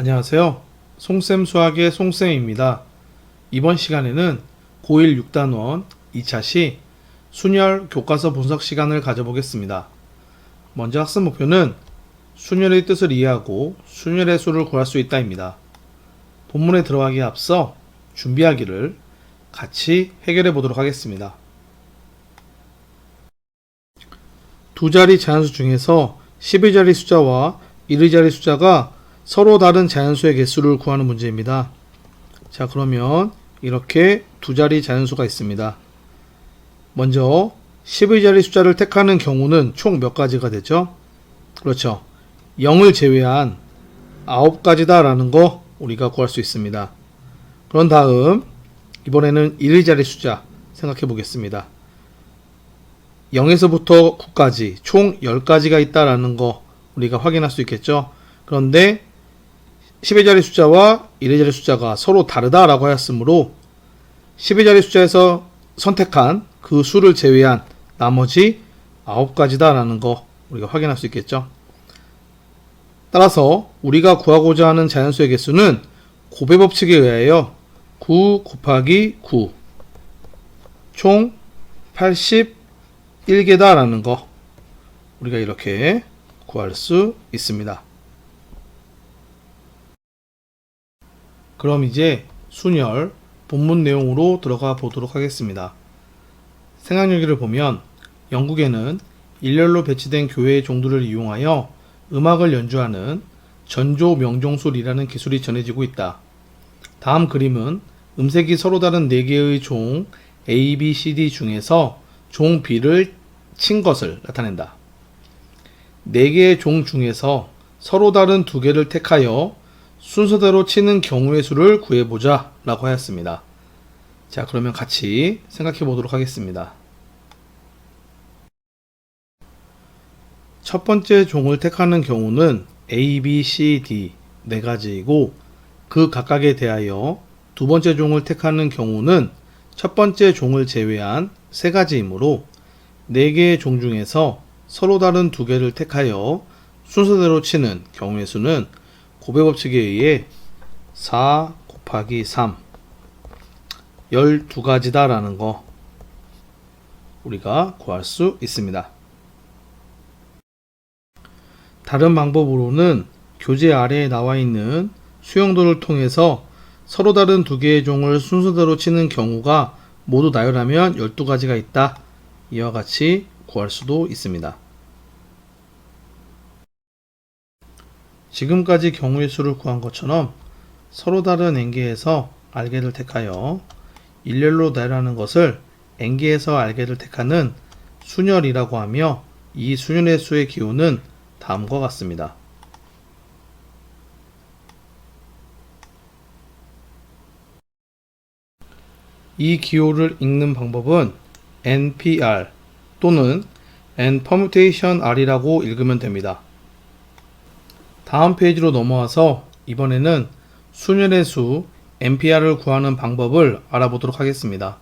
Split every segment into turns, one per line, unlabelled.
안녕하세요. 송쌤 수학의 송쌤입니다. 이번 시간에는 고1 6단원 2차 시 순열 교과서 분석 시간을 가져보겠습니다. 먼저 학습 목표는 순열의 뜻을 이해하고 순열의 수를 구할 수 있다입니다. 본문에 들어가기에 앞서 준비하기를 같이 해결해 보도록 하겠습니다. 두 자리 자연수 중에서 10의 숫자와 1의 숫자가 서로 다른 자연수의 개수를 구하는 문제입니다. 자, 그러면 이렇게 두 자리 자연수가 있습니다. 먼저 10의 숫자를 택하는 경우는 총 몇 가지가 되죠? 그렇죠. 0을 제외한 9가지다 라는 거 우리가 구할 수 있습니다. 그런 다음 이번에는 1의 숫자 생각해 보겠습니다. 0에서부터 9까지 총 10가지가 있다라는 거 우리가 확인할 수 있겠죠. 그런데 10의 숫자와 1의 숫자가 서로 다르다라고 하였으므로 10의 숫자에서 선택한 그 수를 제외한 나머지 9가지다라는 거 우리가 확인할 수 있겠죠. 따라서 우리가 구하고자 하는 자연수의 개수는 곱의 법칙에 의하여 9 곱하기 9 총 81개다라는 거 우리가 이렇게 구할 수 있습니다. 그럼 이제 순열 본문 내용으로 들어가 보도록 하겠습니다. 생활여기를 보면 영국에는 일렬로 배치된 교회의 종들을 이용하여 음악을 연주하는 전조 명종술이라는 기술이 전해지고 있다. 다음 그림은 음색이 서로 다른 4개의 종 A, B, C, D 중에서 종 B를 친 것을 나타낸다. 4개의 종 중에서 서로 다른 2개를 택하여 순서대로 치는 경우의 수를 구해보자 라고 하였습니다. 자, 그러면 같이 생각해 보도록 하겠습니다. 첫 번째 종을 택하는 경우는 A, B, C, D 4가지이고 그 각각에 대하여 두 번째 종을 택하는 경우는 첫 번째 종을 제외한 3가지이므로 4개의 종 중에서 서로 다른 2개를 택하여 순서대로 치는 경우의 수는 곱의 법칙에 의해 4 곱하기 3 12가지다 라는 거 우리가 구할 수 있습니다. 다른 방법으로는 교재 아래에 나와 있는 수용도를 통해서 서로 다른 2개의 종을 순서대로 치는 경우가 모두 나열하면 12가지가 있다. 이와 같이 구할 수도 있습니다. 지금까지 경우의 수를 구한 것처럼 서로 다른 n개에서 r개를 택하여 일렬로 나열하는 것을 n개에서 r개를 택하는 순열이라고 하며 이 순열의 수의 기호는 다음과 같습니다. 이 기호를 읽는 방법은 NPR 또는 N permutation R이라고 읽으면 됩니다. 다음 페이지로 넘어와서 이번에는 순열의 수 NPR을 구하는 방법을 알아보도록 하겠습니다.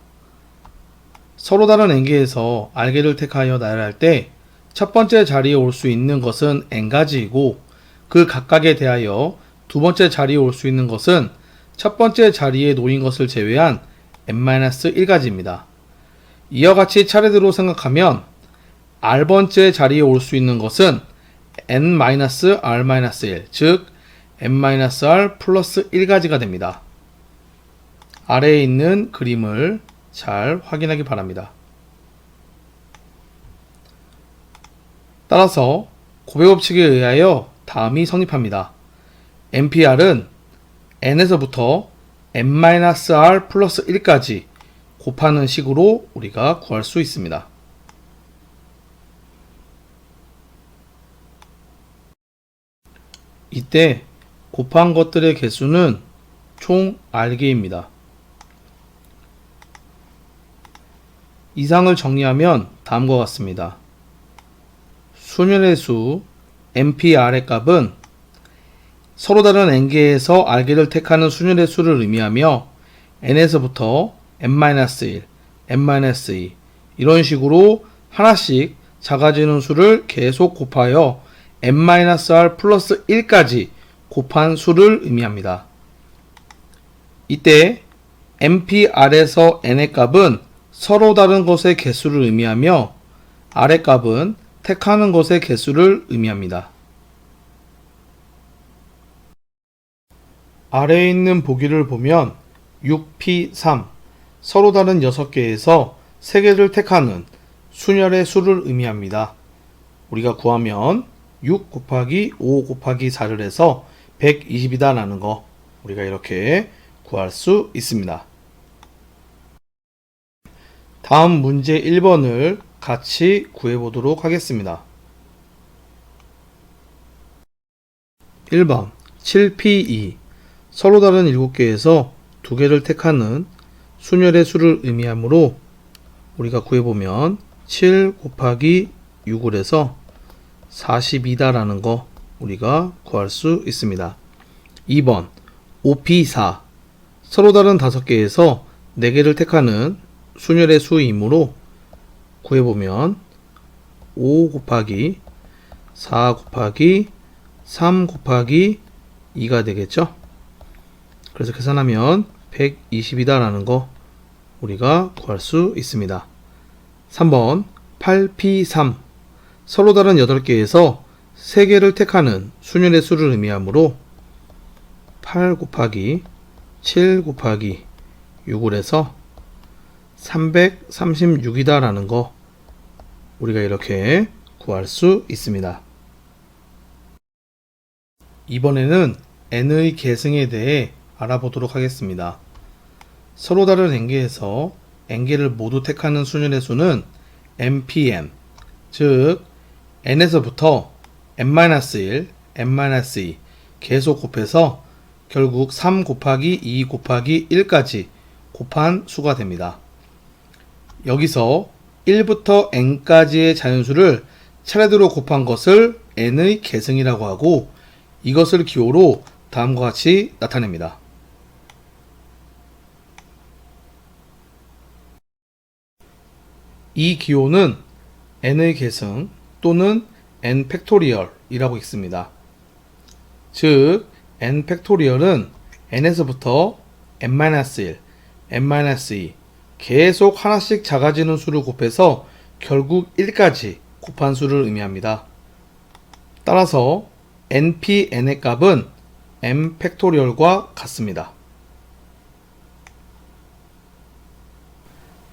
서로 다른 n개에서 r개를 택하여 나열할 때 첫 번째 자리에 올 수 있는 것은 n가지이고 그 각각에 대하여 두 번째 자리에 올 수 있는 것은 첫 번째 자리에 놓인 것을 제외한 n-1가지입니다. 이와 같이 차례대로 생각하면 r번째 자리에 올 수 있는 것은 n-r-1 즉 n-r 플러스 1가지가 됩니다. 아래에 있는 그림을 잘 확인하기 바랍니다. 따라서 곱의 법칙에 의하여 다음이 성립합니다. NPR은 n에서부터 n-r 플러스 1까지 곱하는 식으로 우리가 구할 수 있습니다. 이때 곱한 것들의 개수는 총 r개입니다. 이상을 정리하면 다음과 같습니다. 순열의 수 NPR의 값은 서로 다른 n개에서 r개를 택하는 순열의 수를 의미하며 n에서부터 n-1, n-2 이런 식으로 하나씩 작아지는 수를 계속 곱하여 n-r 플러스 1까지 곱한 수를 의미합니다. 이때 NPR에서 n의 값은 서로 다른 것의 개수를 의미하며 R의 값은 택하는 것의 개수를 의미합니다. 아래에 있는 보기를 보면 6P3 서로 다른 6개에서 3개를 택하는 순열의 수를 의미합니다. 우리가 구하면 6 곱하기 5 곱하기 4를 해서 120이다 라는 거 우리가 이렇게 구할 수 있습니다. 다음 문제 1번을 같이 구해보도록 하겠습니다. 1번 7P2 서로 다른 7개에서 2개를 택하는 순열의 수를 의미하므로 우리가 구해보면 7 곱하기 6을 해서 42다 라는 거 우리가 구할 수 있습니다. 2번 5P4 서로 다른 5개에서 4개를 택하는 순열의 수이므로 구해보면 5 곱하기 4 곱하기 3 곱하기 2가 되겠죠. 그래서 계산하면 120이다 라는 거 우리가 구할 수 있습니다. 3번 8P3 서로 다른 8개에서 3개를 택하는 순열의 수를 의미하므로 8 곱하기 7 곱하기 6을 해서 336이다 라는 거 우리가 이렇게 구할 수 있습니다. 이번에는 n의 계승에 대해 알아보도록 하겠습니다. 서로 다른 n개에서 n개를 모두 택하는 순열의 수는 npn, 즉 n에서부터 n-1, n-2 계속 곱해서 결국 3 곱하기 2 곱하기 1까지 곱한 수가 됩니다. 여기서 1부터 n까지의 자연수를 차례대로 곱한 것을 n의 계승이라고 하고 이것을 기호로 다음과 같이 나타냅니다. 이 기호는 n의 계승 또는 n 팩토리얼 이라고 있습니다. 즉 n 팩토리얼은 n에서부터 n-1, n-2 계속 하나씩 작아지는 수를 곱해서 결국 1까지 곱한 수를 의미합니다. 따라서 npn의 값은 n 팩토리얼과 같습니다.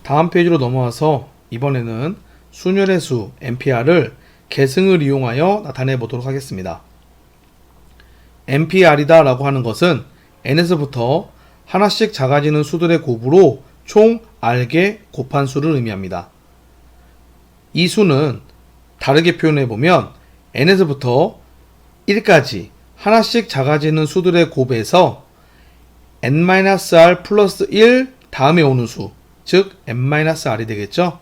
다음 페이지로 넘어와서 이번에는 순열의 수 npr을 계승을 이용하여 나타내 보도록 하겠습니다. npr이다 라고 하는 것은 n에서부터 하나씩 작아지는 수들의 곱으로 총 r개 곱한 수를 의미합니다. 이 수는 다르게 표현해 보면 n에서부터 1까지 하나씩 작아지는 수들의 곱에서 n-r 플러스 1 다음에 오는 수, 즉 n-r이 되겠죠.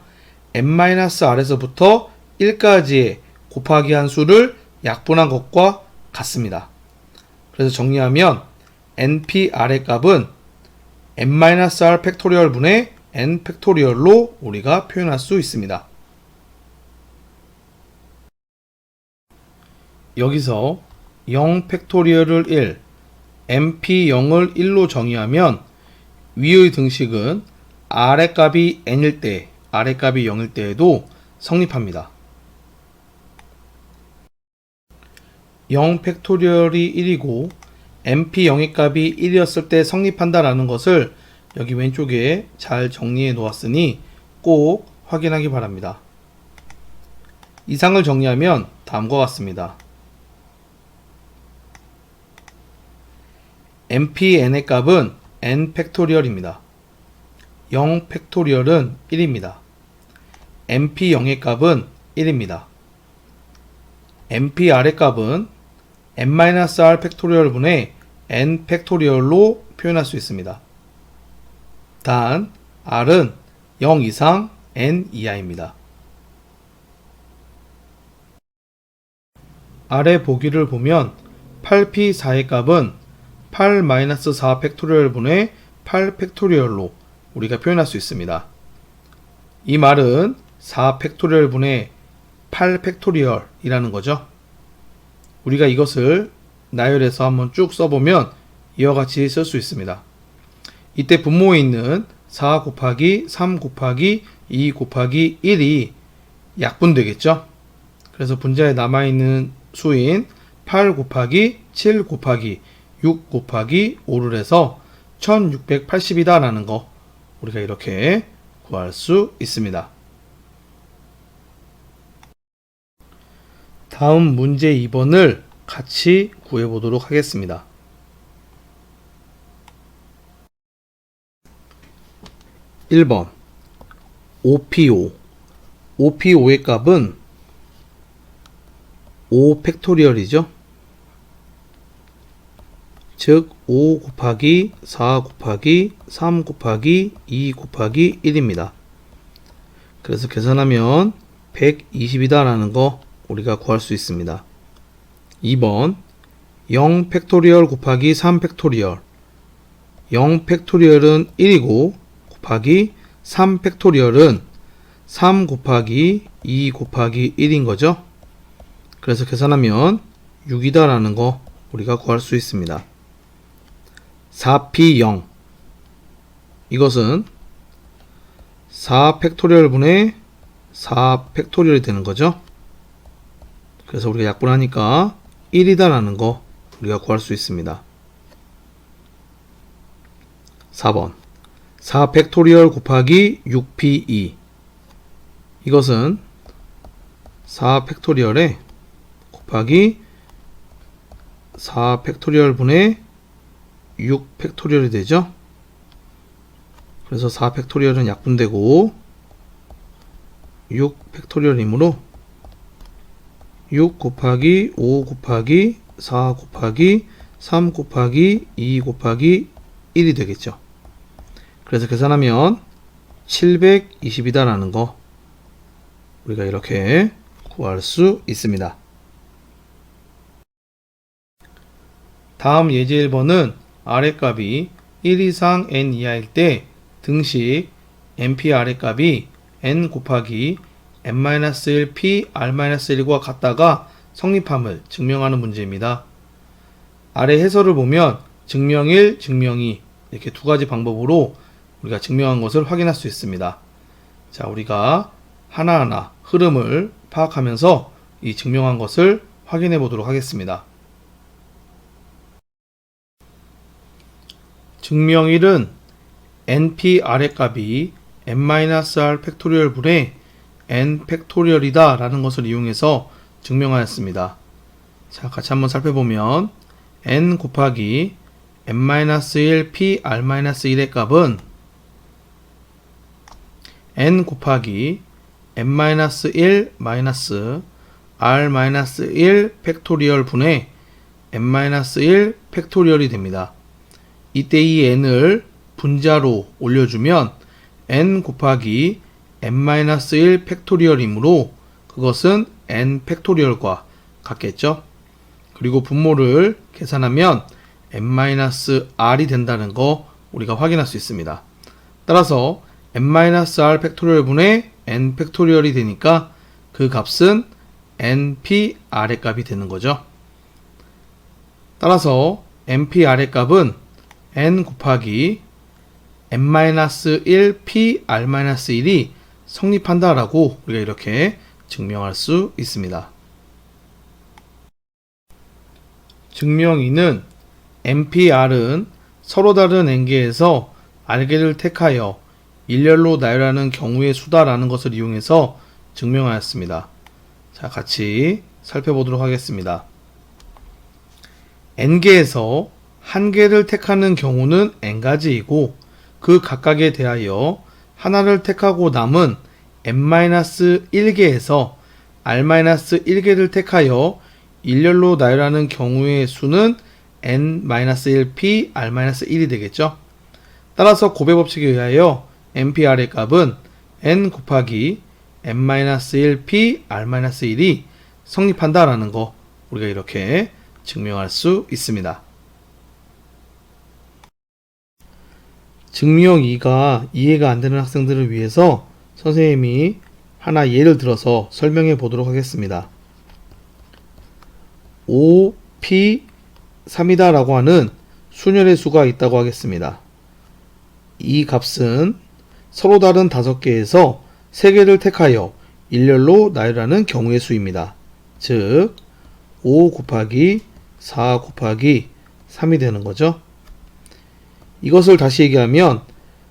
n-r에서부터 1까지의 곱하기 한 수를 약분한 것과 같습니다. 그래서 정리하면 npr의 값은 n-r 팩토리얼 분의 n 팩토리얼로 우리가 표현할 수 있습니다. 여기서 0 팩토리얼을 1, np0을 1로 정의하면 위의 등식은 r의 값이 n일 때, r의 값이 0일 때에도 성립합니다. 0 팩토리얼이 1이고 np0의 값이 1이었을 때 성립한다라는 것을 여기 왼쪽에 잘 정리해 놓았으니 꼭 확인하기 바랍니다. 이상을 정리하면 다음과 같습니다. npn의 값은 n 팩토리얼입니다. 0 팩토리얼은 1입니다. np0의 값은 1입니다. npr의 값은 n-r 팩토리얼 분의 n 팩토리얼로 표현할 수 있습니다. 단 r은 0 이상 n 이하입니다. 아래 보기를 보면 8p4의 값은 8-4 팩토리얼 분의 8 팩토리얼로 우리가 표현할 수 있습니다. 이 말은 4 팩토리얼 분의 8 팩토리얼 이라는 거죠. 우리가 이것을 나열해서 한번 쭉 써보면 이와 같이 쓸 수 있습니다. 이때 분모에 있는 4 곱하기 3 곱하기 2 곱하기 1이 약분되겠죠? 그래서 분자에 남아있는 수인 8 곱하기 7 곱하기 6 곱하기 5를 해서 1680이다 라는 거 우리가 이렇게 구할 수 있습니다. 다음 문제 2번을 같이 구해보도록 하겠습니다. 1번 OP5 OP5의 값은 5 팩토리얼이죠. 즉 5 곱하기 4 곱하기 3 곱하기 2 곱하기 1입니다. 그래서 계산하면 120이다 라는 거 우리가 구할 수 있습니다. 2번 0 팩토리얼 곱하기 3 팩토리얼 0 팩토리얼은 1이고 곱하기 3 팩토리얼은 3 곱하기 2 곱하기 1인 거죠. 그래서 계산하면 6이다 라는 거 우리가 구할 수 있습니다. 4p0 이것은 4 팩토리얼 분의 4 팩토리얼이 되는 거죠. 그래서 우리가 약분하니까 1이다 라는 거 우리가 구할 수 있습니다. 4번 4 팩토리얼 곱하기 6p2 이것은 4 팩토리얼에 곱하기 4 팩토리얼 분의 6 팩토리얼이 되죠. 그래서 4 팩토리얼은 약분되고 6 팩토리얼이므로 6 곱하기 5 곱하기 4 곱하기 3 곱하기 2 곱하기 1이 되겠죠. 그래서 계산하면 720이다 라는 거 우리가 이렇게 구할 수 있습니다. 다음 예제 1번은 R의 값이 1 이상 n 이하일 때 등식 np R의 값이 n 곱하기 n-1 p r-1과 같다가 성립함을 증명하는 문제입니다. 아래 해설을 보면 증명 1, 증명 2 이렇게 두 가지 방법으로 우리가 증명한 것을 확인할 수 있습니다. 자, 우리가 하나하나 흐름을 파악하면서 이 증명한 것을 확인해 보도록 하겠습니다. 증명 1은 np R의 값이 n-r 팩토리얼 분의 n 팩토리얼이다 라는 것을 이용해서 증명하였습니다. 자, 같이 한번 살펴보면 n 곱하기 n-1 p r-1의 값은 n 곱하기 n-1 마이너스 r-1 팩토리얼 분의 n-1 팩토리얼이 됩니다. 이때 이 n을 분자로 올려주면 n 곱하기 n-1 팩토리얼이므로 그것은 n 팩토리얼과 같겠죠. 그리고 분모를 계산하면 n-r이 된다는 거 우리가 확인할 수 있습니다. 따라서 n-r 팩토리얼 분의 n 팩토리얼이 되니까 그 값은 npr의 값이 되는 거죠. 따라서 npr의 값은 n 곱하기 n-1 p r-1이 성립한다 라고 우리가 이렇게 증명할 수 있습니다. 증명 2는 npr은 서로 다른 n개에서 r개를 택하여 일렬로 나열하는 경우의 수다라는 것을 이용해서 증명하였습니다. 자, 같이 살펴보도록 하겠습니다. n개에서 한 개를 택하는 경우는 n가지이고 그 각각에 대하여 하나를 택하고 남은 n-1개에서 r-1개를 택하여 일렬로 나열하는 경우의 수는 n-1p r-1이 되겠죠. 따라서 곱의 법칙에 의하여 npr의 값은 n 곱하기 n-1 p r-1이 성립한다 라는 거 우리가 이렇게 증명할 수 있습니다. 증명 2가 이해가 안 되는 학생들을 위해서 선생님이 하나 예를 들어서 설명해 보도록 하겠습니다. 5p 3이다 라고 하는 순열의 수가 있다고 하겠습니다. 이 값은 서로 다른 5개에서 3개를 택하여 일렬로 나열하는 경우의 수입니다. 즉 5 곱하기 4 곱하기 3이 되는 거죠. 이것을 다시 얘기하면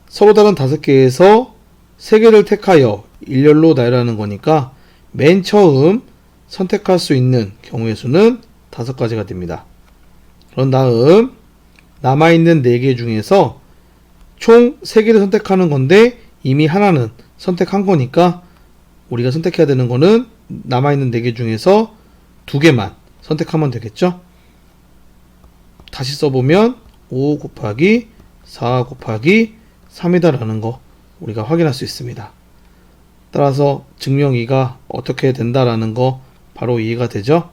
서로 다른 5개에서 3개를 택하여 일렬로 나열하는 거니까 맨 처음 선택할 수 있는 경우의 수는 5가지가 됩니다. 그런 다음 남아있는 4개 중에서 총 3개를 선택하는 건데 이미 하나는 선택한 거니까 우리가 선택해야 되는 거는 남아있는 4개 중에서 2개만 선택하면 되겠죠. 다시 써보면 5 곱하기 4 곱하기 3이다 라는 거 우리가 확인할 수 있습니다. 따라서 증명 2가 어떻게 된다라는 거 바로 이해가 되죠?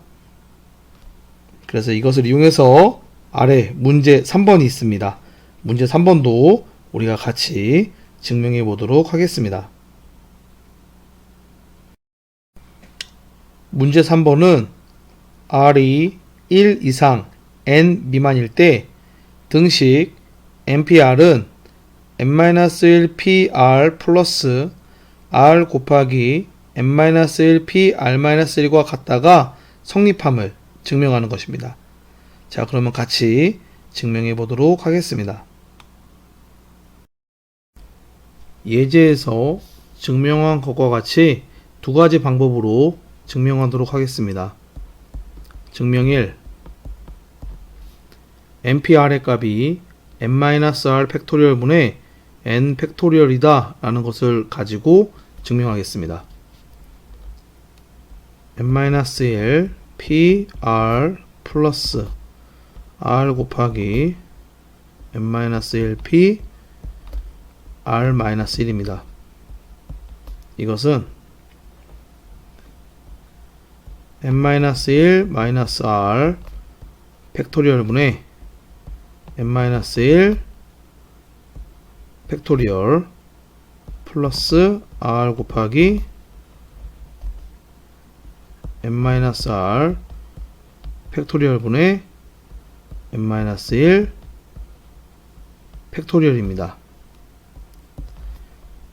그래서 이것을 이용해서 아래 문제 3번이 있습니다. 문제 3번도 우리가 같이 증명해 보도록 하겠습니다. 문제 3번은 R이 1 이상 n 미만일 때 등식 NPR은 n-1pr 플러스 r 곱하기 n-1pr-1과 같다가 성립함을 증명하는 것입니다. 자, 그러면 같이 증명해 보도록 하겠습니다. 예제에서 증명한 것과 같이 2가지 방법으로 증명하도록 하겠습니다. 증명 1. NPR의 값이 n-r 팩토리얼 분의 n 팩토리얼이다 라는 것을 가지고 증명하겠습니다. n-1 pr 플러스 r 곱하기 n-1 p r-1입니다. 이것은 n-1 r 팩토리얼 분의 n-1 팩토리얼 플러스 r 곱하기 n-r 팩토리얼 분의 n-1 팩토리얼입니다.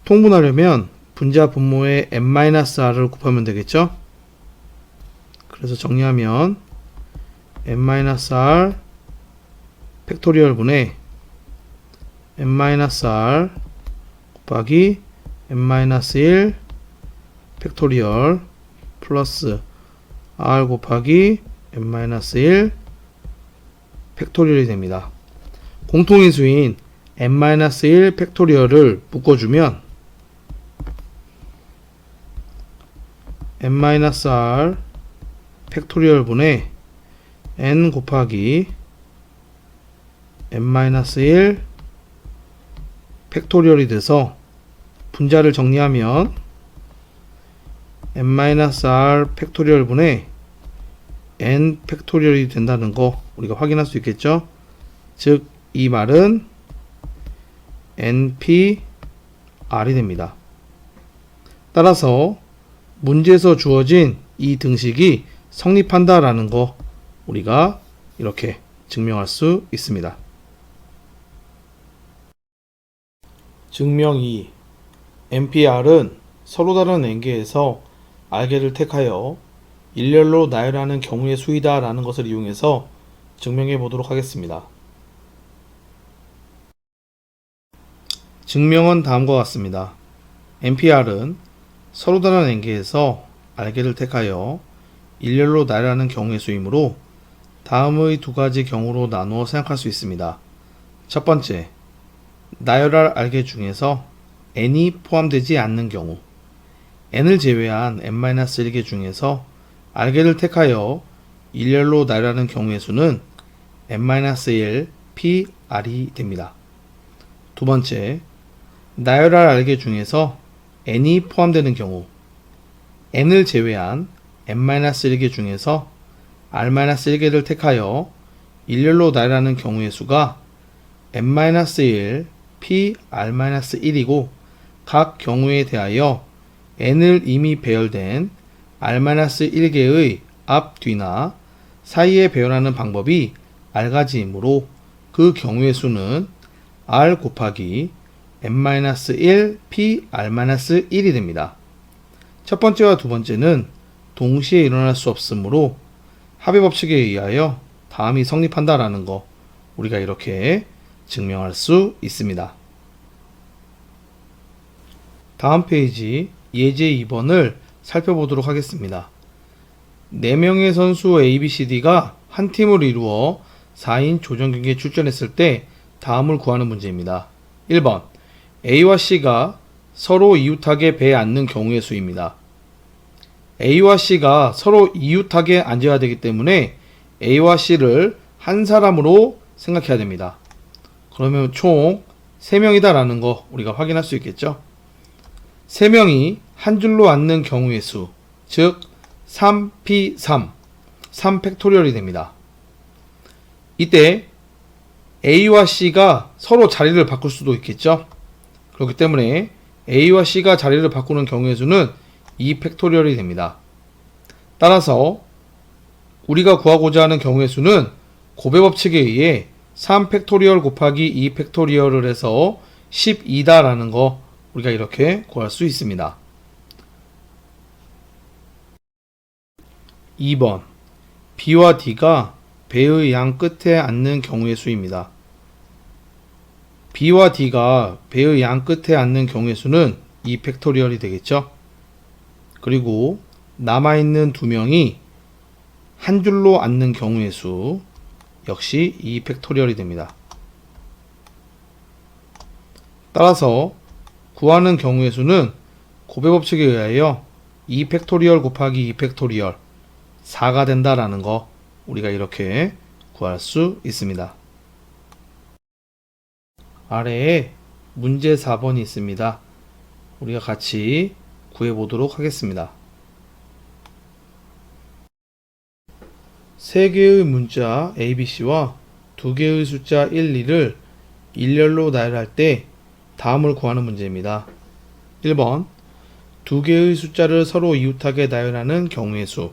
통분하려면 분자 분모에 n-r을 곱하면 되겠죠? 그래서 정리하면 n-r 팩토리얼 분의 n-r 곱하기 n-1 팩토리얼 플러스 r 곱하기 n-1 팩토리얼이 됩니다. 공통인수인 n-1 팩토리얼을 묶어주면 n-r 팩토리얼 분의 n 곱하기 n-1 팩토리얼이 돼서 분자를 정리하면 n-r 팩토리얼 분의 n 팩토리얼이 된다는 거 우리가 확인할 수 있겠죠? 즉 이 말은 npr이 됩니다. 따라서 문제에서 주어진 이 등식이 성립한다 라는 거 우리가 이렇게 증명할 수 있습니다. 증명 2. NPR은 서로 다른 n개에서 r개를 택하여 일렬로 나열하는 경우의 수이다 라는 것을 이용해서 증명해 보도록 하겠습니다. 증명은 다음과 같습니다. NPR은 서로 다른 n개에서 r개를 택하여 일렬로 나열하는 경우의 수이므로 다음의 2가지 경우로 나누어 생각할 수 있습니다. 첫 번째, 나열할 r개 중에서 n이 포함되지 않는 경우, n을 제외한 n-1개 중에서 r개를 택하여 일렬로 나열하는 경우의 수는 n-1 pr이 됩니다. 두 번째, 나열할 r개 중에서 n이 포함되는 경우, n을 제외한 n-1개 중에서 r-1개를 택하여 일렬로 나열하는 경우의 수가 n-1 pr-1이고 각 경우에 대하여 n을 이미 배열된 r-1개의 앞, 뒤나 사이에 배열하는 방법이 r가지이므로 그 경우의 수는 r 곱하기 n-1 p r-1이 됩니다. 첫 번째와 두 번째는 동시에 일어날 수 없으므로 합의 법칙에 의하여 다음이 성립한다라는 거 우리가 이렇게 증명할 수 있습니다. 다음 페이지 예제 2번을 살펴보도록 하겠습니다. 4명의 선수 ABCD가 한 팀을 이루어 4인 조정 경기에 출전했을 때 다음을 구하는 문제입니다. 1번 A와 C가 서로 이웃하게 배에 앉는 경우의 수입니다. A와 C가 서로 이웃하게 앉아야 되기 때문에 A와 C를 한 사람으로 생각해야 됩니다. 그러면 총 3명이다 라는 거 우리가 확인할 수 있겠죠. 3명이 한 줄로 앉는 경우의 수, 즉 3p3, 3팩토리얼이 됩니다. 이때 A와 C가 서로 자리를 바꿀 수도 있겠죠. 그렇기 때문에 A와 C가 자리를 바꾸는 경우의 수는 2팩토리얼이 됩니다. 따라서 우리가 구하고자 하는 경우의 수는 곱의 법칙에 의해 3팩토리얼 곱하기 2팩토리얼을 해서 12다 라는 거 우리가 이렇게 구할 수 있습니다. 2번 B와 D가 배의 양 끝에 앉는 경우의 수입니다. B와 D가 배의 양 끝에 앉는 경우의 수는 2팩토리얼이 되겠죠. 그리고 남아있는 2명이 한 줄로 앉는 경우의 수 역시 2팩토리얼이 됩니다. 따라서 구하는 경우의 수는 곱의 법칙에 의하여 2팩토리얼 곱하기 2팩토리얼 4가 된다라는 거 우리가 이렇게 구할 수 있습니다. 아래에 문제 4번이 있습니다. 우리가 같이 구해보도록 하겠습니다. 3개의 문자 ABC와 2개의 숫자 1, 2를 일렬로 나열할 때 다음을 구하는 문제입니다. 1번 2개의 숫자를 서로 이웃하게 나열하는 경우의 수.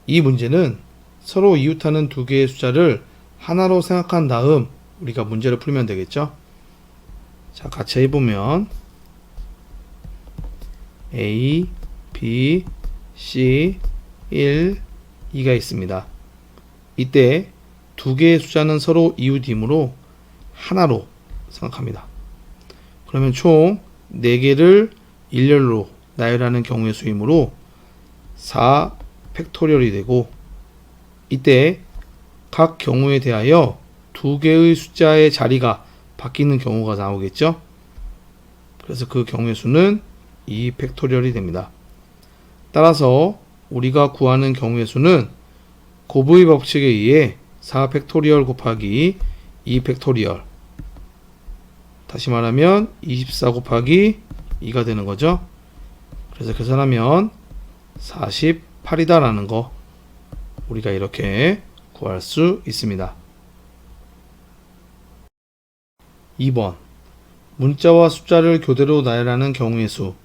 이 문제는 서로 이웃하는 2개의 숫자를 하나로 생각한 다음 우리가 문제를 풀면 되겠죠. 자, 같이 해보면 A, B, C, 1, 2가 있습니다. 이때 2개의 숫자는 서로 이웃이므로 하나로 생각합니다. 그러면 총 4개를 일렬로 나열하는 경우의 수이므로 4 팩토리얼이 되고 이때 각 경우에 대하여 2개의 숫자의 자리가 바뀌는 경우가 나오겠죠. 그래서 그 경우의 수는 2 팩토리얼이 됩니다. 따라서 우리가 구하는 경우의 수는 곱의 법칙에 의해 4 팩토리얼 곱하기 2 팩토리얼 다시 말하면 24 곱하기 2가 되는 거죠. 그래서 계산하면 48이다 라는 거 우리가 이렇게 구할 수 있습니다. 2번 문자와 숫자를 교대로 나열하는 경우의 수.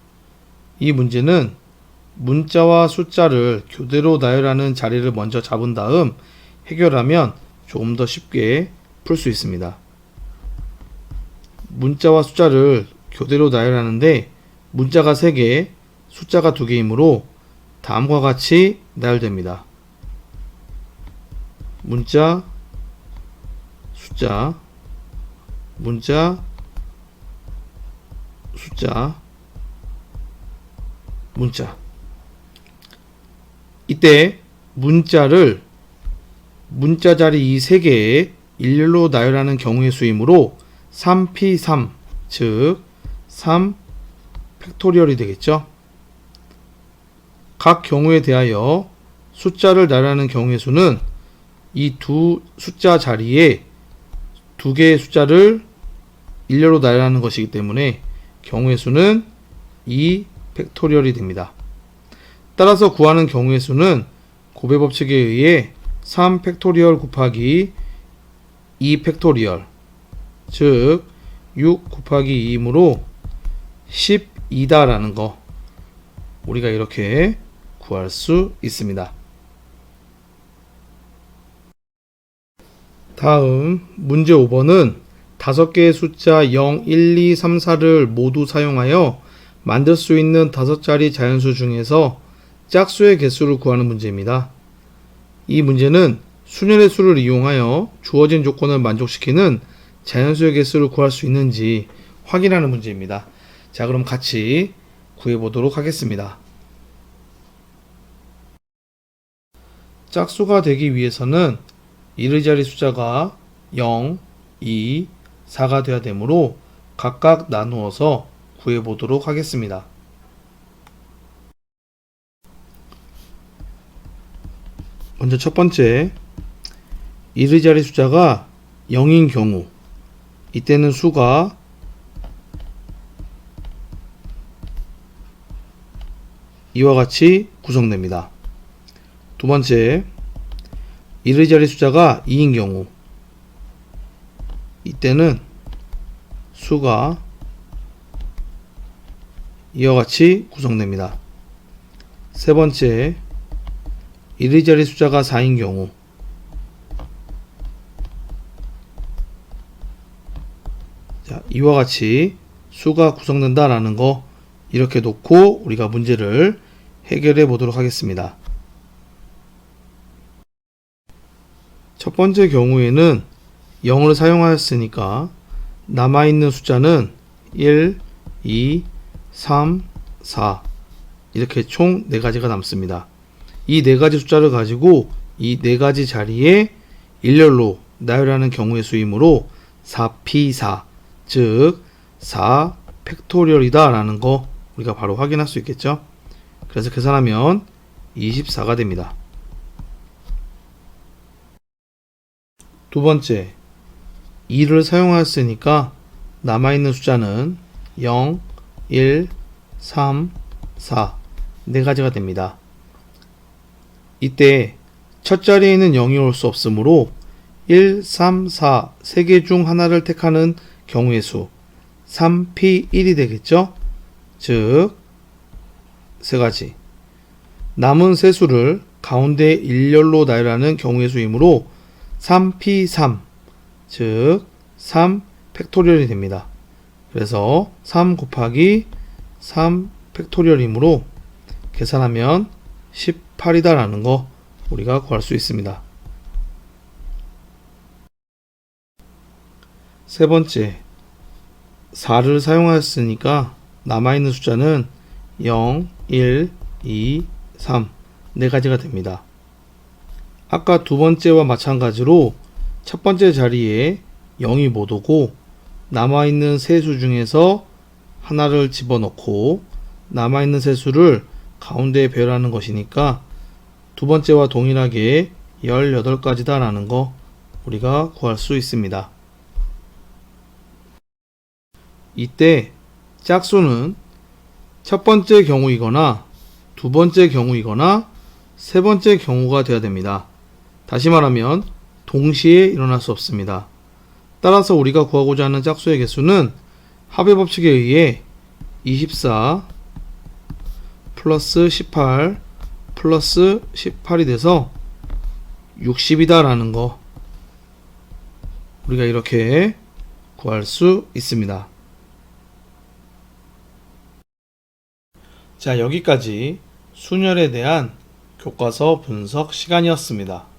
이 문제는 문자와 숫자를 교대로 나열하는 자리를 먼저 잡은 다음 해결하면 조금 더 쉽게 풀 수 있습니다. 문자와 숫자를 교대로 나열하는데 문자가 3개, 숫자가 2개이므로 다음과 같이 나열됩니다. 문자, 숫자, 문자, 숫자, 문자. 이때 문자를 문자 자리 이 3개에 일렬로 나열하는 경우의 수이므로 3p3, 즉 3 팩토리얼이 되겠죠. 각 경우에 대하여 숫자를 나열하는 경우의 수는 이 두 숫자 자리에 2개의 숫자를 일렬로 나열하는 것이기 때문에 경우의 수는 2 팩토리얼이 됩니다. 따라서 구하는 경우의 수는 곱의 법칙에 의해 3 팩토리얼 곱하기 2 팩토리얼 즉 6 곱하기 2이므로 12다 라는 거 우리가 이렇게 구할 수 있습니다. 다음 문제 5번은 5개의 숫자 0, 1, 2, 3, 4를 모두 사용하여 만들 수 있는 5자리 자연수 중에서 짝수의 개수를 구하는 문제입니다. 이 문제는 수열의 수를 이용하여 주어진 조건을 만족시키는 자연수의 개수를 구할 수 있는지 확인하는 문제입니다. 자, 그럼 같이 구해보도록 하겠습니다. 짝수가 되기 위해서는 이르자리 숫자가 0, 2, 4가 되어야 되므로 각각 나누어서 구해보도록 하겠습니다. 먼저 첫 번째, 이르자리 숫자가 0인 경우 이때는 수가 이와 같이 구성됩니다. 두 번째, 이르자리 숫자가 2인 경우 이때는 수가 이와 같이 구성됩니다. 세 번째, 이르자리 숫자가 4인 경우 이와 같이 수가 구성된다라는 거 이렇게 놓고 우리가 문제를 해결해 보도록 하겠습니다. 첫 번째 경우에는 0을 사용하였으니까 남아있는 숫자는 1, 2, 3, 4 이렇게 총 4가지가 남습니다. 이 4가지 숫자를 가지고 이 4가지 자리에 일렬로 나열하는 경우의 수이므로 4p4 즉 4 팩토리얼이다 라는 거 우리가 바로 확인할 수 있겠죠. 그래서 계산하면 24가 됩니다. 두 번째, 2를 사용하였으니까 남아있는 숫자는 0, 1, 3, 4 4가지가 됩니다. 이때 첫 자리에는 0이 올 수 없으므로 1, 3, 4 3개 중 하나를 택하는 경우의 수 3p1이 되겠죠. 즉 3가지 남은 세 수를 가운데 일렬로 나열하는 경우의 수이므로 3p3 즉 3 팩토리얼이 됩니다. 그래서 3 곱하기 3 팩토리얼이므로 계산하면 18이다 라는 거 우리가 구할 수 있습니다. 세 번째, 4를 사용하였으니까 남아있는 숫자는 0, 1, 2, 3 4가지가 됩니다. 아까 두 번째와 마찬가지로 첫 번째 자리에 0이 못 오고 남아있는 세 수 중에서 하나를 집어넣고 남아있는 세 수를 가운데에 배열하는 것이니까 두 번째와 동일하게 18가지다 라는 거 우리가 구할 수 있습니다. 이때 짝수는 첫 번째 경우이거나 두 번째 경우이거나 세 번째 경우가 되어야 됩니다. 다시 말하면 동시에 일어날 수 없습니다. 따라서 우리가 구하고자 하는 짝수의 개수는 합의 법칙에 의해 24 플러스 18 플러스 18이 돼서 60이다 라는 거 우리가 이렇게 구할 수 있습니다. 자, 여기까지 순열에 대한 교과서 분석 시간이었습니다.